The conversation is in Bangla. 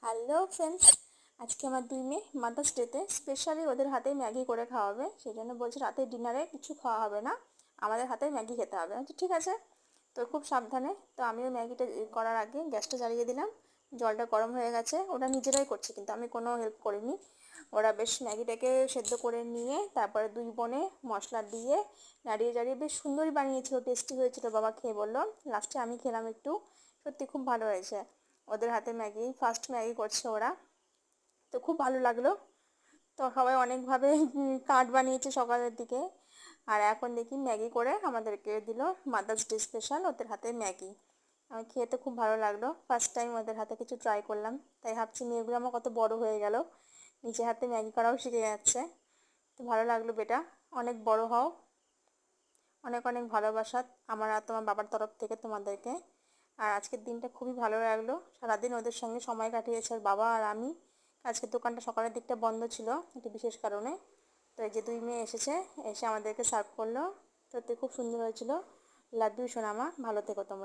হ্যালো ফ্রেন্ডস, আজকে আমার দুই মেয়ে মাদার্স ডেতে স্পেশালি ওদের হাতে ম্যাগি করে খাওয়াবে। সেই জন্য বলছে রাতে ডিনারে কিছু খাওয়া হবে না, আমাদের হাতে ম্যাগি খেতে হবে। আচ্ছা ঠিক আছে, তো খুব সাবধানে। তো আমিও ম্যাগিটা করার আগে গ্যাসটা জ্বালিয়ে দিলাম, জলটা গরম হয়ে গেছে। ওরা নিজেরাই করছে, কিন্তু আমি কোনো হেল্প করিনি। ওরা বেশ ম্যাগিটাকে সেদ্ধ করে নিয়ে তারপরে দুই বোনে মশলা দিয়ে নাড়িয়ে চাড়িয়ে বেশ সুন্দরই বানিয়েছিল, টেস্টি হয়েছিল। বাবা খেয়ে বললো, লাস্টে আমি খেলাম একটু, সত্যি খুব ভালো হয়েছে। ওদের হাতে ম্যাগি ফার্স্ট ম্যাগি করছে ওরা, তো খুব ভালো লাগলো। তো সবাই অনেকভাবে কার্ড বানিয়েছে সকালের দিকে, আর এখন দেখি ম্যাগি করে আমাদেরকে দিল। মাদার্স ডে স্পেশাল ওদের হাতে ম্যাগি। আমি খেতে খুব ভালো লাগলো, ফার্স্ট টাইম ওদের হাতে কিছু ট্রাই করলাম। তাই ভাবছি মেয়েগুলো আমার কত বড় হয়ে গেল, নিজের হাতে ম্যাগি করাও শিখে যাচ্ছে। তো ভালো লাগলো বেটা, অনেক বড় হও। অনেক অনেক ভালোবাসা আমার আর তোমার বাবার তরফ থেকে তোমাদেরকে। আর আজকের দিনটা খুবই ভালো লাগলো, সারাদিন ওদের সঙ্গে সময় কাটিয়েছে ওর বাবা আর আমি। আজকের দোকানটা সকালের দিকটা বন্ধ ছিল একটি বিশেষ কারণে। তো এই যে দুই মেয়ে এসেছে, এসে আমাদেরকে সার্ভ করলো। সত্যি খুব সুন্দর হয়েছিল। লাভ ইউ সোনামা, ভালো থেকো তোমরা।